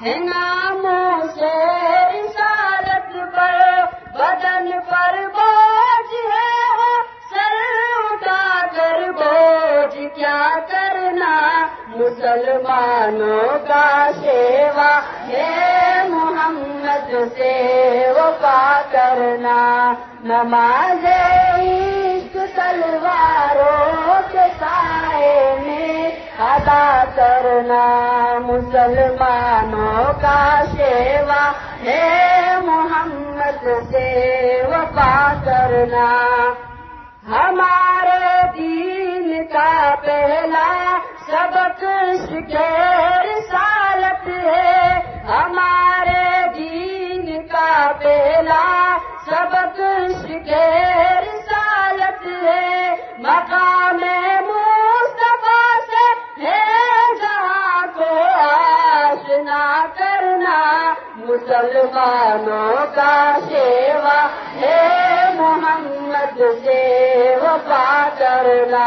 ہے ناموں سے رسالت پر بدن پر بوجھ ہے سر اٹھا کر بوجھ کیا کرنا مسلمانوں کا سیوا ہے محمد سے وفا کرنا نماز عشق تلواروں کے سائے میں ادا کرنا مسلمانوں کا سیوا ہے محمد سے وفا کرنا ہمارے دین کا پہلا سبق عشق رسالت ہے ہمارے دین کا پہلا سبق عشق رسالت ہے مقام مصطفیٰ سے ہے جہاں کو آشنا کرنا مسلمانوں کا سیوا ہے محمد سے وفا کرنا